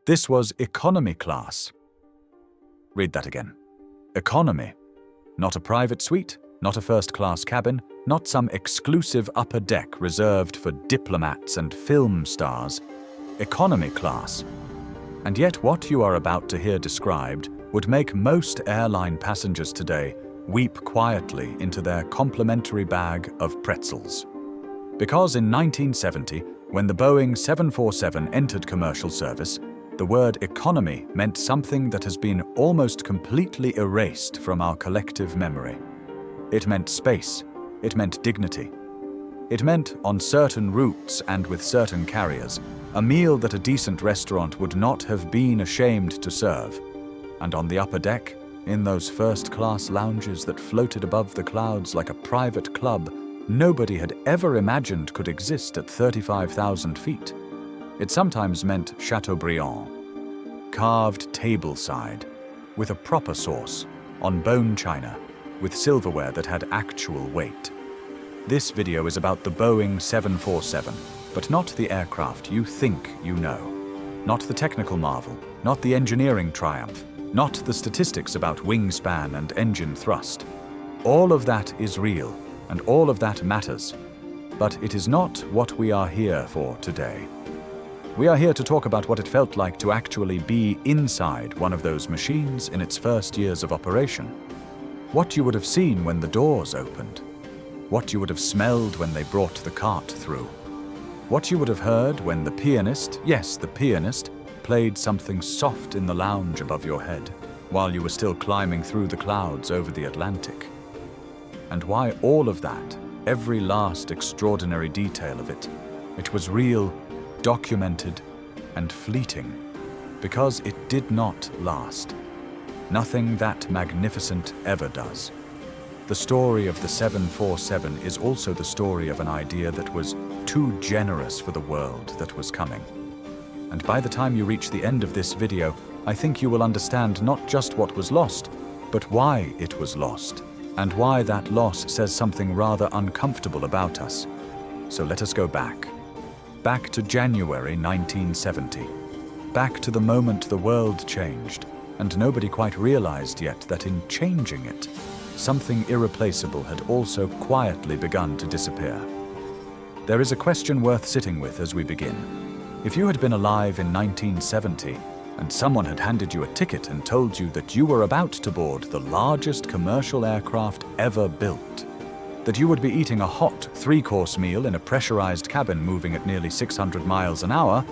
This was economy class. Read that again. Economy. Not a private suite, not a first-class cabin, not some exclusive upper deck reserved for diplomats and film stars. Economy class. And yet what you are about to hear described would make most airline passengers today weep quietly into their complimentary bag of pretzels. Because in 1970, when the Boeing 747 entered commercial service, the word economy meant something that has been almost completely erased from our collective memory. It meant space. It meant dignity. It meant, on certain routes and with certain carriers, a meal that a decent restaurant would not have been ashamed to serve. And on the upper deck, in those first-class lounges that floated above the clouds like a private club nobody had ever imagined could exist at 35,000 feet. It sometimes meant Chateaubriand, carved tableside, with a proper sauce, on bone china, with silverware that had actual weight. This video is about the Boeing 747, but not the aircraft you think you know. Not the technical marvel, not the engineering triumph, not the statistics about wingspan and engine thrust. All of that is real, and all of that matters. But it is not what we are here for today. We are here to talk about what it felt like to actually be inside one of those machines in its first years of operation. What you would have seen when the doors opened. What you would have smelled when they brought the cart through. What you would have heard when the pianist, yes, the pianist, played something soft in the lounge above your head, while you were still climbing through the clouds over the Atlantic. And why all of that, every last extraordinary detail of it, it was real, documented, and fleeting, because it did not last. Nothing that magnificent ever does. The story of the 747 is also the story of an idea that was too generous for the world that was coming. And by the time you reach the end of this video, I think you will understand not just what was lost, but why it was lost, and why that loss says something rather uncomfortable about us. So let us go back. Back to January 1970. Back to the moment the world changed, and nobody quite realized yet that in changing it, something irreplaceable had also quietly begun to disappear. There is a question worth sitting with as we begin. If you had been alive in 1970, and someone had handed you a ticket and told you that you were about to board the largest commercial aircraft ever built, that you would be eating a hot three-course meal in a pressurized cabin moving at nearly 600 miles an hour,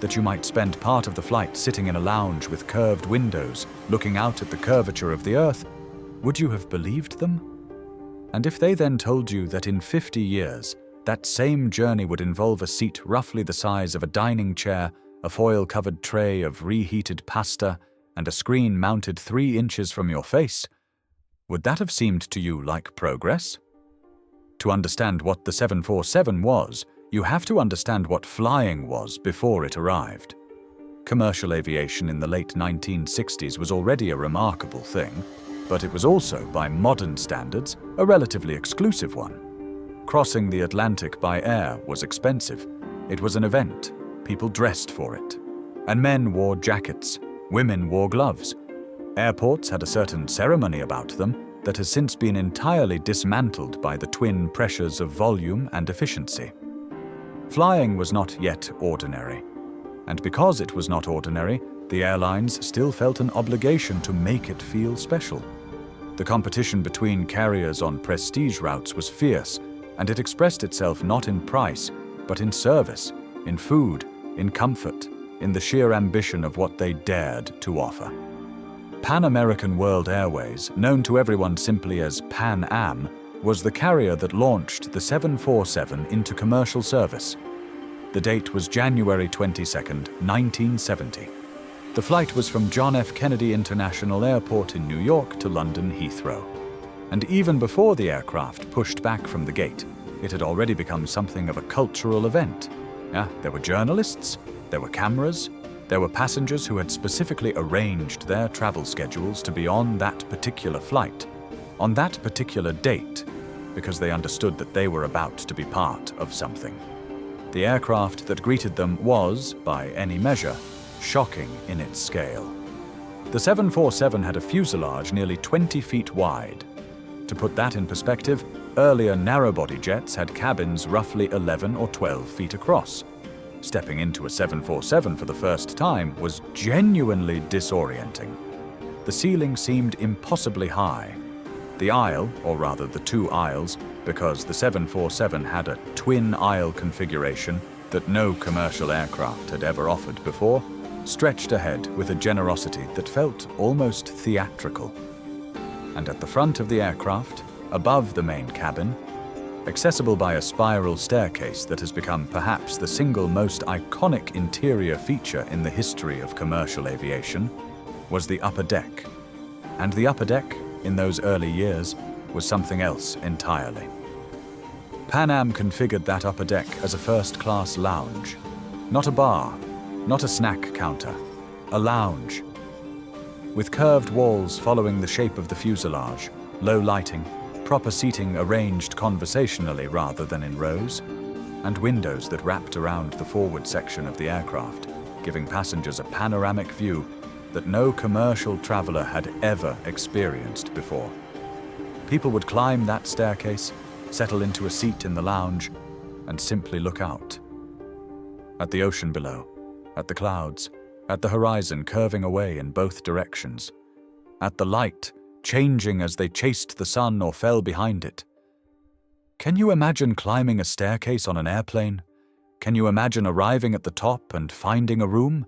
that you might spend part of the flight sitting in a lounge with curved windows, looking out at the curvature of the Earth, would you have believed them? And if they then told you that in 50 years, that same journey would involve a seat roughly the size of a dining chair, a foil-covered tray of reheated pasta, and a screen mounted 3 inches from your face, would that have seemed to you like progress? To understand what the 747 was, you have to understand what flying was before it arrived. Commercial aviation in the late 1960s was already a remarkable thing, but it was also, by modern standards, a relatively exclusive one. Crossing the Atlantic by air was expensive. It was an event. People dressed for it. And men wore jackets. Women wore gloves. Airports had a certain ceremony about them that has since been entirely dismantled by the twin pressures of volume and efficiency. Flying was not yet ordinary. And because it was not ordinary, the airlines still felt an obligation to make it feel special. The competition between carriers on prestige routes was fierce, and it expressed itself not in price, but in service, in food, in comfort, in the sheer ambition of what they dared to offer. Pan American World Airways, known to everyone simply as Pan Am, was the carrier that launched the 747 into commercial service. The date was January 22nd, 1970. The flight was from John F. Kennedy International Airport in New York to London Heathrow. And even before the aircraft pushed back from the gate, it had already become something of a cultural event. There were journalists, there were cameras, there were passengers who had specifically arranged their travel schedules to be on that particular flight, on that particular date, because they understood that they were about to be part of something. The aircraft that greeted them was, by any measure, shocking in its scale. The 747 had a fuselage nearly 20 feet wide. To put that in perspective, earlier narrow-body jets had cabins roughly 11 or 12 feet across. Stepping into a 747 for the first time was genuinely disorienting. The ceiling seemed impossibly high. The aisle, or rather the two aisles, because the 747 had a twin-aisle configuration that no commercial aircraft had ever offered before, stretched ahead with a generosity that felt almost theatrical. And at the front of the aircraft, above the main cabin, accessible by a spiral staircase that has become perhaps the single most iconic interior feature in the history of commercial aviation, was the upper deck. And the upper deck, in those early years, was something else entirely. Pan Am configured that upper deck as a first-class lounge. Not a bar, not a snack counter, a lounge. With curved walls following the shape of the fuselage, low lighting, proper seating arranged conversationally rather than in rows, and windows that wrapped around the forward section of the aircraft, giving passengers a panoramic view that no commercial traveler had ever experienced before. People would climb that staircase, settle into a seat in the lounge, and simply look out. At the ocean below, at the clouds, at the horizon curving away in both directions, at the light changing as they chased the sun or fell behind it. Can you imagine climbing a staircase on an airplane? Can you imagine arriving at the top and finding a room?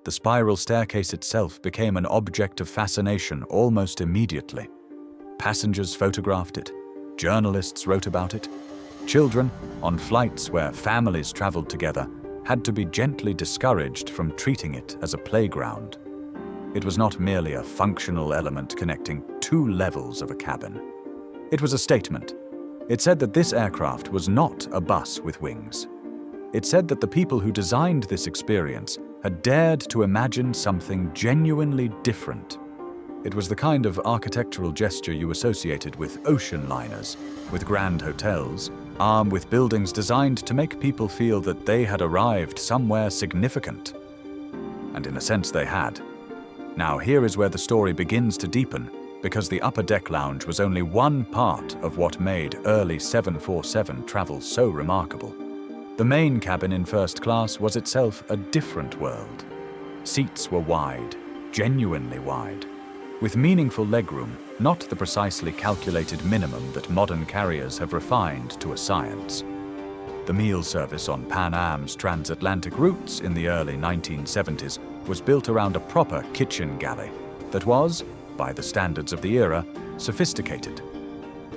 The spiral staircase itself became an object of fascination almost immediately. Passengers photographed it, journalists wrote about it. Children, on flights where families traveled together, had to be gently discouraged from treating it as a playground. It was not merely a functional element connecting two levels of a cabin. It was a statement. It said that this aircraft was not a bus with wings. It said that the people who designed this experience had dared to imagine something genuinely different. It was the kind of architectural gesture you associated with ocean liners, with grand hotels, armed with buildings designed to make people feel that they had arrived somewhere significant. And in a sense they had. Now here is where the story begins to deepen, because the upper deck lounge was only one part of what made early 747 travel so remarkable. The main cabin in first class was itself a different world. Seats were wide, genuinely wide, with meaningful legroom, not the precisely calculated minimum that modern carriers have refined to a science. The meal service on Pan Am's transatlantic routes in the early 1970s was built around a proper kitchen galley that was, by the standards of the era, sophisticated.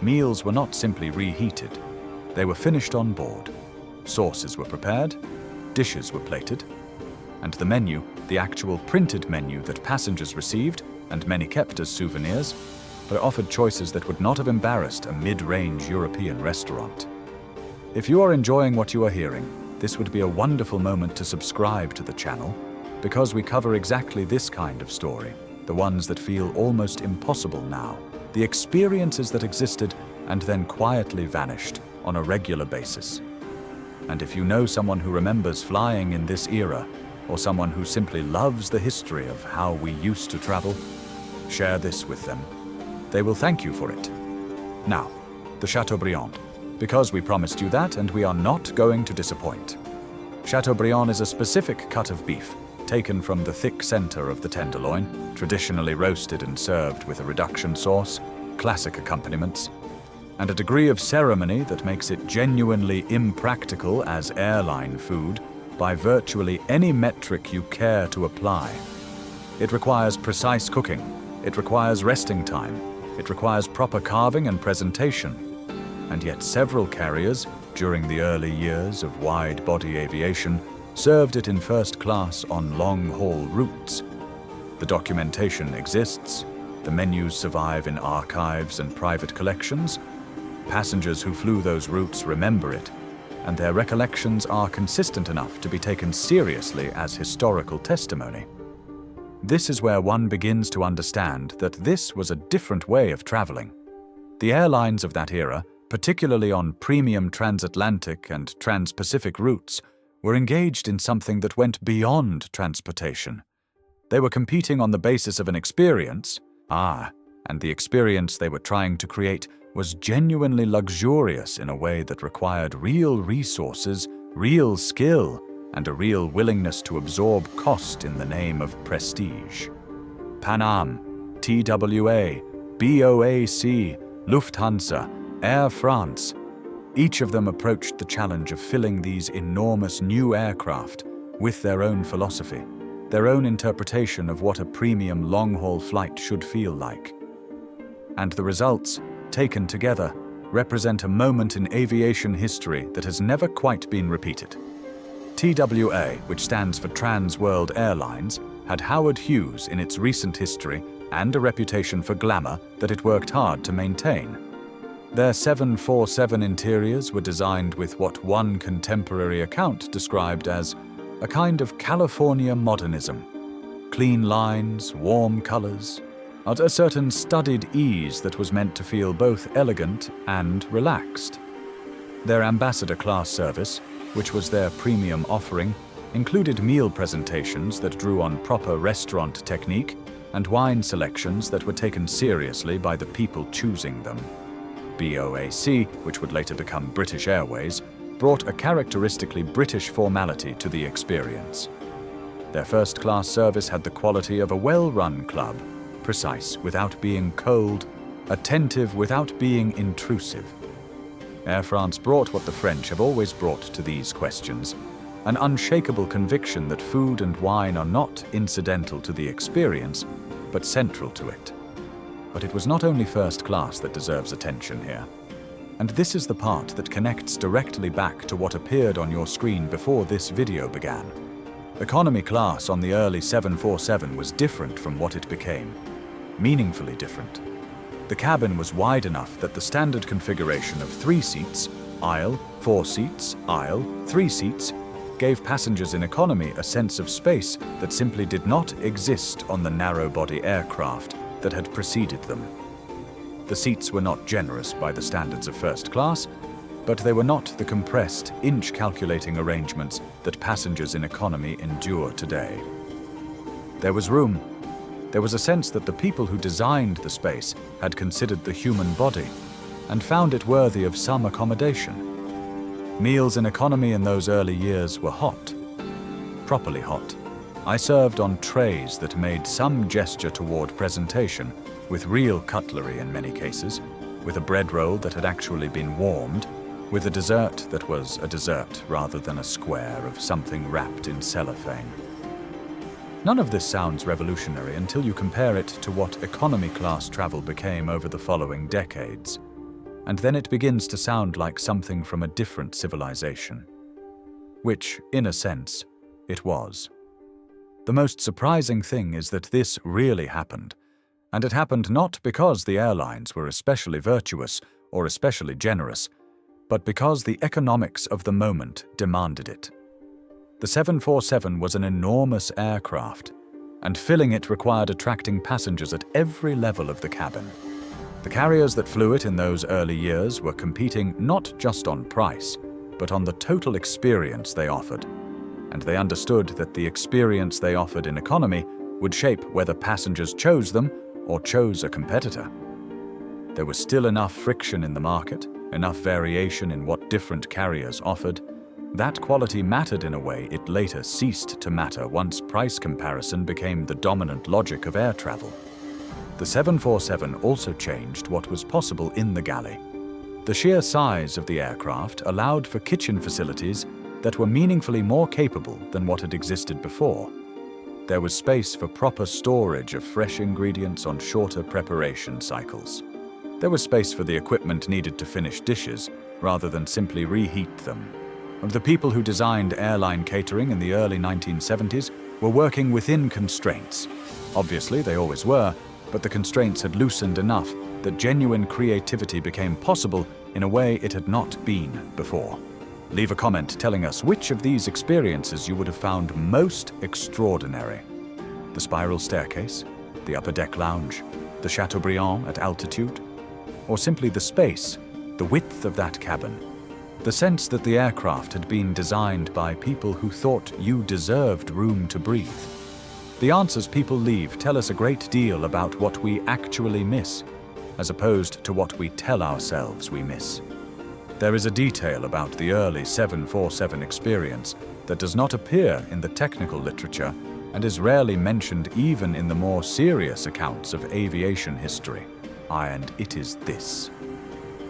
Meals were not simply reheated, they were finished on board. Sauces were prepared, dishes were plated, and the menu, the actual printed menu that passengers received, and many kept as souvenirs, but offered choices that would not have embarrassed a mid-range European restaurant. If you are enjoying what you are hearing, this would be a wonderful moment to subscribe to the channel, because we cover exactly this kind of story, the ones that feel almost impossible now, the experiences that existed and then quietly vanished on a regular basis. And if you know someone who remembers flying in this era, or someone who simply loves the history of how we used to travel, share this with them. They will thank you for it. Now, the Chateaubriand, because we promised you that and we are not going to disappoint. Chateaubriand is a specific cut of beef, taken from the thick center of the tenderloin, traditionally roasted and served with a reduction sauce, classic accompaniments, and a degree of ceremony that makes it genuinely impractical as airline food by virtually any metric you care to apply. It requires precise cooking, it requires resting time, it requires proper carving and presentation, and yet several carriers, during the early years of wide-body aviation, served it in first class on long-haul routes. The documentation exists, the menus survive in archives and private collections. Passengers who flew those routes remember it, and their recollections are consistent enough to be taken seriously as historical testimony. This is where one begins to understand that this was a different way of traveling. The airlines of that era, particularly on premium transatlantic and trans-Pacific routes, were engaged in something that went beyond transportation. They were competing on the basis of an experience, and the experience they were trying to create was genuinely luxurious in a way that required real resources, real skill, and a real willingness to absorb cost in the name of prestige. Pan Am, TWA, BOAC, Lufthansa, Air France, each of them approached the challenge of filling these enormous new aircraft with their own philosophy, their own interpretation of what a premium long-haul flight should feel like. And the results, taken together, represent a moment in aviation history that has never quite been repeated. TWA, which stands for Trans World Airlines, had Howard Hughes in its recent history and a reputation for glamour that it worked hard to maintain. Their 747 interiors were designed with what one contemporary account described as a kind of California modernism. Clean lines, warm colors, and a certain studied ease that was meant to feel both elegant and relaxed. Their ambassador class service, which was their premium offering, included meal presentations that drew on proper restaurant technique and wine selections that were taken seriously by the people choosing them. BOAC, which would later become British Airways, brought a characteristically British formality to the experience. Their first-class service had the quality of a well-run club, precise without being cold, attentive without being intrusive. Air France brought what the French have always brought to these questions, an unshakable conviction that food and wine are not incidental to the experience, but central to it. But it was not only first class that deserves attention here. And this is the part that connects directly back to what appeared on your screen before this video began. Economy class on the early 747 was different from what it became. Meaningfully different. The cabin was wide enough that the standard configuration of 3 seats, aisle, 4 seats, aisle, 3 seats, gave passengers in economy a sense of space that simply did not exist on the narrow-body aircraft that had preceded them. The seats were not generous by the standards of first class, but they were not the compressed, inch-calculating arrangements that passengers in economy endure today. There was room. There was a sense that the people who designed the space had considered the human body and found it worthy of some accommodation. Meals in economy in those early years were hot, properly hot. I served on trays that made some gesture toward presentation, with real cutlery in many cases, with a bread roll that had actually been warmed, with a dessert that was a dessert rather than a square of something wrapped in cellophane. None of this sounds revolutionary until you compare it to what economy-class travel became over the following decades. And then it begins to sound like something from a different civilization. Which, in a sense, it was. The most surprising thing is that this really happened. And it happened not because the airlines were especially virtuous or especially generous, but because the economics of the moment demanded it. The 747 was an enormous aircraft, and filling it required attracting passengers at every level of the cabin. The carriers that flew it in those early years were competing not just on price, but on the total experience they offered. And they understood that the experience they offered in economy would shape whether passengers chose them or chose a competitor. There was still enough friction in the market, enough variation in what different carriers offered. That quality mattered in a way it later ceased to matter once price comparison became the dominant logic of air travel. The 747 also changed what was possible in the galley. The sheer size of the aircraft allowed for kitchen facilities that were meaningfully more capable than what had existed before. There was space for proper storage of fresh ingredients on shorter preparation cycles. There was space for the equipment needed to finish dishes, rather than simply reheat them. The people who designed airline catering in the early 1970s were working within constraints. Obviously, they always were, but the constraints had loosened enough that genuine creativity became possible in a way it had not been before. Leave a comment telling us which of these experiences you would have found most extraordinary. The spiral staircase, the upper deck lounge, the Chateaubriand at altitude, or simply the space, the width of that cabin, The sense that the aircraft had been designed by people who thought you deserved room to breathe. The answers people leave tell us a great deal about what we actually miss, as opposed to what we tell ourselves we miss. There is a detail about the early 747 experience that does not appear in the technical literature and is rarely mentioned even in the more serious accounts of aviation history, and it is this.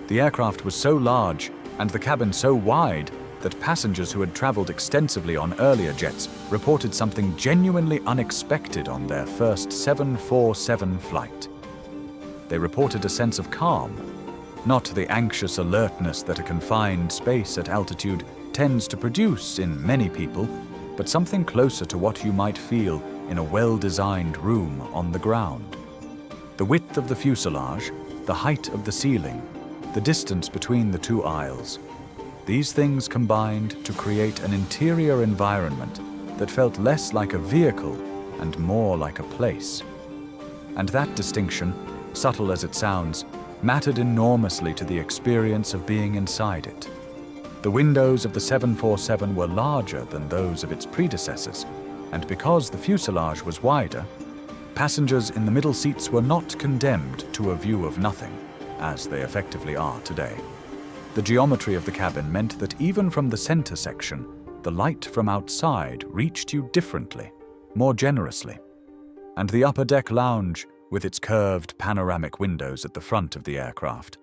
The aircraft was so large and the cabin so wide that passengers who had traveled extensively on earlier jets reported something genuinely unexpected on their first 747 flight. They reported a sense of calm, not the anxious alertness that a confined space at altitude tends to produce in many people, but something closer to what you might feel in a well-designed room on the ground. The width of the fuselage, the height of the ceiling, the distance between the two aisles, these things combined to create an interior environment that felt less like a vehicle and more like a place. And that distinction, subtle as it sounds, mattered enormously to the experience of being inside it. The windows of the 747 were larger than those of its predecessors, and because the fuselage was wider, passengers in the middle seats were not condemned to a view of nothing, as they effectively are today. The geometry of the cabin meant that even from the center section, the light from outside reached you differently, more generously. And the upper deck lounge, with its curved panoramic windows at the front of the aircraft,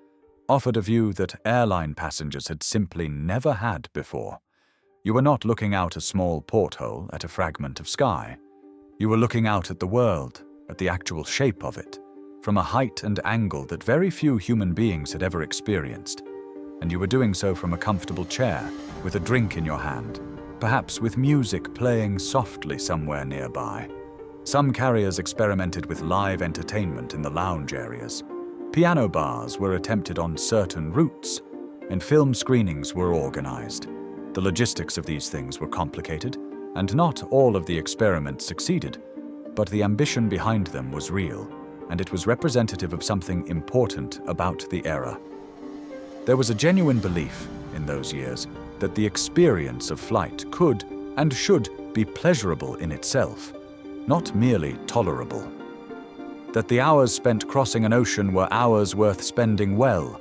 offered a view that airline passengers had simply never had before. You were not looking out a small porthole at a fragment of sky. You were looking out at the world, at the actual shape of it, from a height and angle that very few human beings had ever experienced. And you were doing so from a comfortable chair, with a drink in your hand, perhaps with music playing softly somewhere nearby. Some carriers experimented with live entertainment in the lounge areas. Piano bars were attempted on certain routes, and film screenings were organized. The logistics of these things were complicated, and not all of the experiments succeeded, but the ambition behind them was real, and it was representative of something important about the era. There was a genuine belief, in those years, that the experience of flight could and should be pleasurable in itself, not merely tolerable. That the hours spent crossing an ocean were hours worth spending well,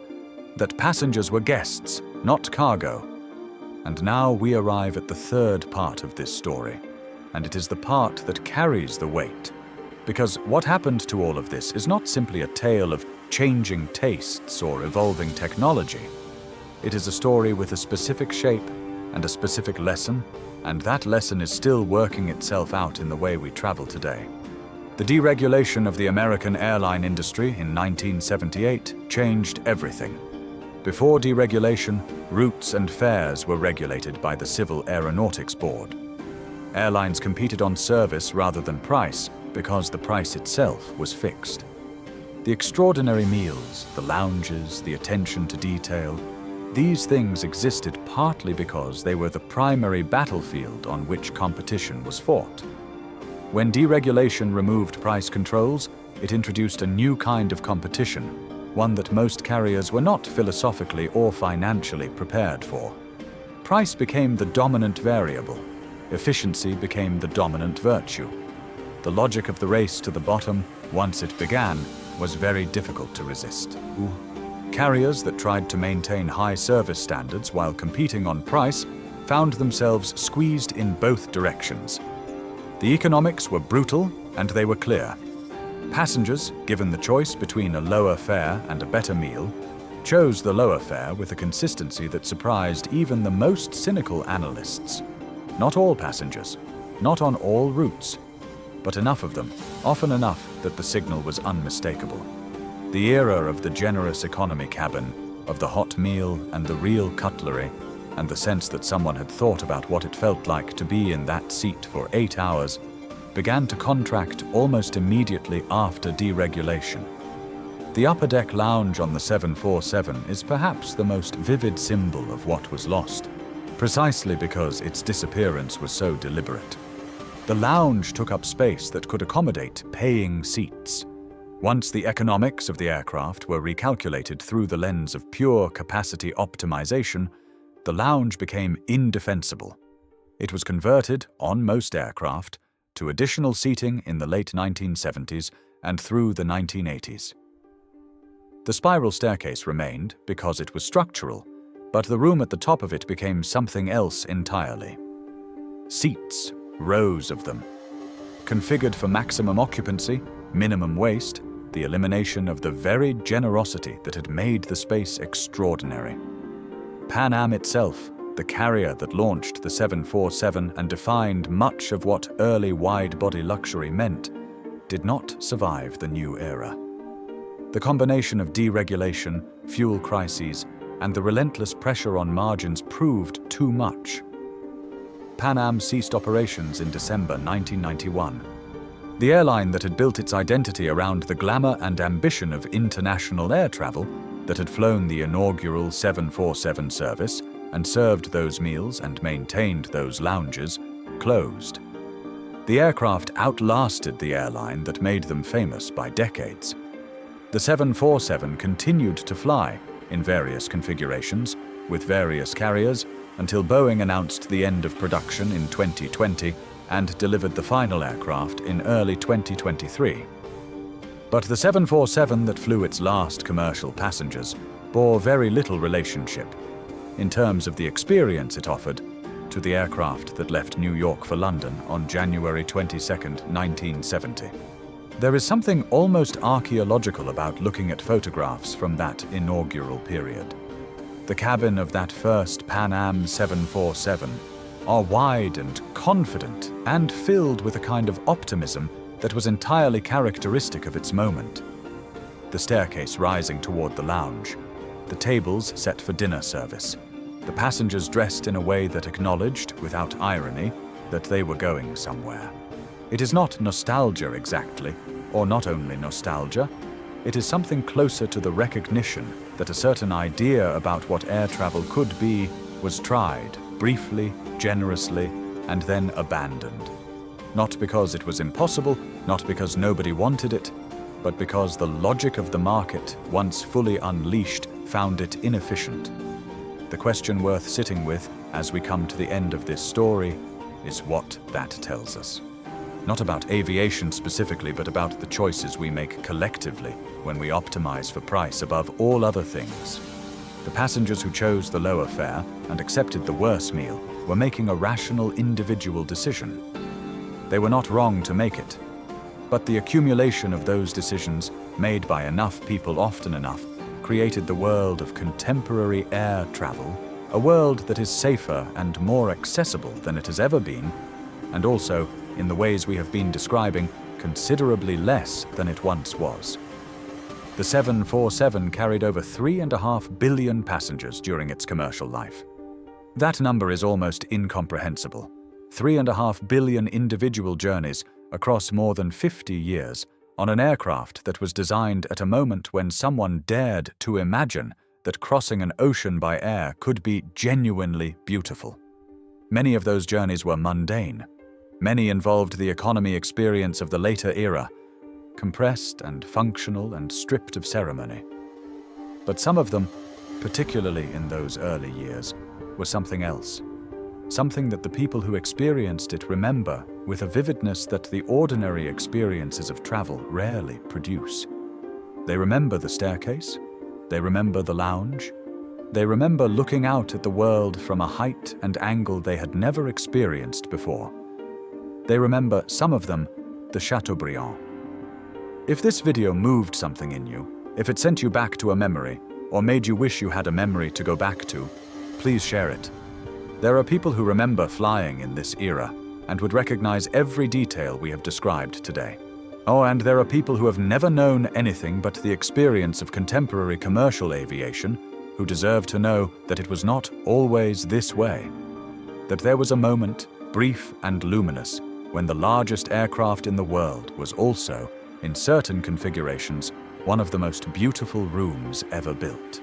that passengers were guests, not cargo. And now we arrive at the third part of this story, and it is the part that carries the weight. Because what happened to all of this is not simply a tale of changing tastes or evolving technology. It is a story with a specific shape and a specific lesson, and that lesson is still working itself out in the way we travel today. The deregulation of the American airline industry in 1978 changed everything. Before deregulation, routes and fares were regulated by the Civil Aeronautics Board. Airlines competed on service rather than price because the price itself was fixed. The extraordinary meals, the lounges, the attention to detail, these things existed partly because they were the primary battlefield on which competition was fought. When deregulation removed price controls, it introduced a new kind of competition, one that most carriers were not philosophically or financially prepared for. Price became the dominant variable. Efficiency became the dominant virtue. The logic of the race to the bottom, once it began, was very difficult to resist. Carriers that tried to maintain high service standards while competing on price found themselves squeezed in both directions. The economics were brutal, and they were clear. Passengers, given the choice between a lower fare and a better meal, chose the lower fare with a consistency that surprised even the most cynical analysts. Not all passengers, not on all routes, but enough of them, often enough that the signal was unmistakable. The era of the generous economy cabin, of the hot meal and the real cutlery, and the sense that someone had thought about what it felt like to be in that seat for 8 hours, began to contract almost immediately after deregulation. The upper deck lounge on the 747 is perhaps the most vivid symbol of what was lost, precisely because its disappearance was so deliberate. The lounge took up space that could accommodate paying seats. Once the economics of the aircraft were recalculated through the lens of pure capacity optimization, the lounge became indefensible. It was converted, on most aircraft, to additional seating in the late 1970s and through the 1980s. The spiral staircase remained because it was structural, but the room at the top of it became something else entirely. Seats, rows of them, configured for maximum occupancy, minimum waste, the elimination of the very generosity that had made the space extraordinary. Pan Am itself, the carrier that launched the 747 and defined much of what early wide-body luxury meant, did not survive the new era. The combination of deregulation, fuel crises, and the relentless pressure on margins proved too much. Pan Am ceased operations in December 1991. The airline that had built its identity around the glamour and ambition of international air travel, that had flown the inaugural 747 service and served those meals and maintained those lounges, closed. The aircraft outlasted the airline that made them famous by decades. The 747 continued to fly in various configurations with various carriers until Boeing announced the end of production in 2020 and delivered the final aircraft in early 2023. But the 747 that flew its last commercial passengers bore very little relationship, in terms of the experience it offered, to the aircraft that left New York for London on January 22, 1970. There is something almost archaeological about looking at photographs from that inaugural period. The cabin of that first Pan Am 747 are wide and confident and filled with a kind of optimism that was entirely characteristic of its moment. The staircase rising toward the lounge, the tables set for dinner service, the passengers dressed in a way that acknowledged, without irony, that they were going somewhere. It is not nostalgia exactly, or not only nostalgia, it is something closer to the recognition that a certain idea about what air travel could be was tried, briefly, generously, and then abandoned. Not because it was impossible, not because nobody wanted it, but because the logic of the market, once fully unleashed, found it inefficient. The question worth sitting with as we come to the end of this story is what that tells us. Not about aviation specifically, but about the choices we make collectively when we optimize for price above all other things. The passengers who chose the lower fare and accepted the worse meal were making a rational individual decision. They were not wrong to make it, but the accumulation of those decisions, made by enough people often enough, created the world of contemporary air travel, a world that is safer and more accessible than it has ever been, and also, in the ways we have been describing, considerably less than it once was. The 747 carried over 3.5 billion passengers during its commercial life. That number is almost incomprehensible. 3.5 billion individual journeys across more than 50 years on an aircraft that was designed at a moment when someone dared to imagine that crossing an ocean by air could be genuinely beautiful. Many of those journeys were mundane. Many involved the economy experience of the later era, compressed and functional and stripped of ceremony. But some of them, particularly in those early years, were something else. Something that the people who experienced it remember with a vividness that the ordinary experiences of travel rarely produce. They remember the staircase, they remember the lounge, they remember looking out at the world from a height and angle they had never experienced before. They remember, some of them, the Chateaubriand. If this video moved something in you, if it sent you back to a memory, or made you wish you had a memory to go back to, please share it. There are people who remember flying in this era and would recognize every detail we have described today. Oh, and there are people who have never known anything but the experience of contemporary commercial aviation who deserve to know that it was not always this way. That there was a moment, brief and luminous, when the largest aircraft in the world was also, in certain configurations, one of the most beautiful rooms ever built.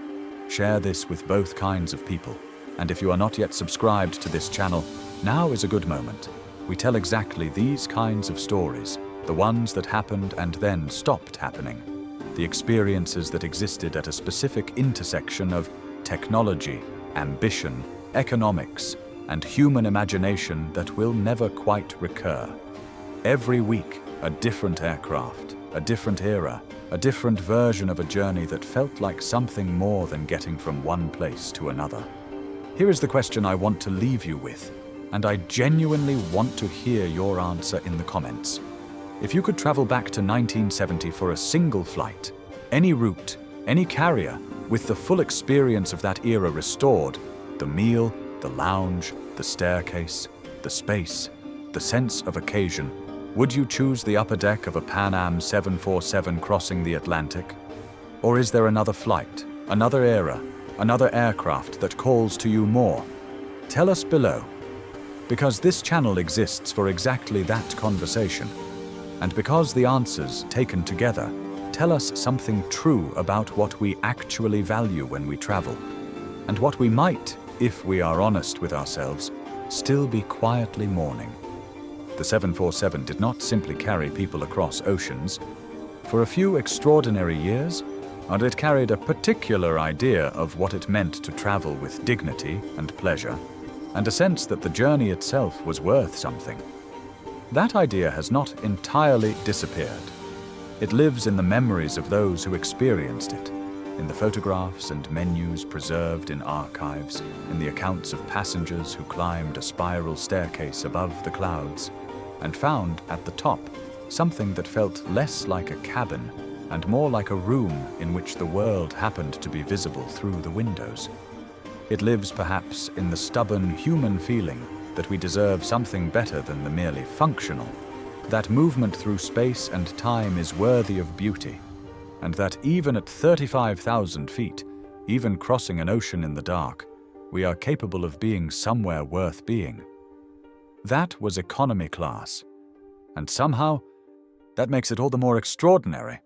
Share this with both kinds of people. And if you are not yet subscribed to this channel, now is a good moment. We tell exactly these kinds of stories, the ones that happened and then stopped happening, the experiences that existed at a specific intersection of technology, ambition, economics, and human imagination that will never quite recur. Every week, a different aircraft, a different era, a different version of a journey that felt like something more than getting from one place to another. Here is the question I want to leave you with, and I genuinely want to hear your answer in the comments. If you could travel back to 1970 for a single flight, any route, any carrier, with the full experience of that era restored, the meal, the lounge, the staircase, the space, the sense of occasion, would you choose the upper deck of a Pan Am 747 crossing the Atlantic? Or is there another flight, another era, another aircraft that calls to you more? Tell us below. Because this channel exists for exactly that conversation. And because the answers, taken together, tell us something true about what we actually value when we travel, and what we might, if we are honest with ourselves, still be quietly mourning. The 747 did not simply carry people across oceans. For a few extraordinary years, and it carried a particular idea of what it meant to travel with dignity and pleasure, and a sense that the journey itself was worth something. That idea has not entirely disappeared. It lives in the memories of those who experienced it, in the photographs and menus preserved in archives, in the accounts of passengers who climbed a spiral staircase above the clouds, and found at the top something that felt less like a cabin and more like a room in which the world happened to be visible through the windows. It lives perhaps in the stubborn human feeling that we deserve something better than the merely functional, that movement through space and time is worthy of beauty, and that even at 35,000 feet, even crossing an ocean in the dark, we are capable of being somewhere worth being. That was economy class, and somehow that makes it all the more extraordinary.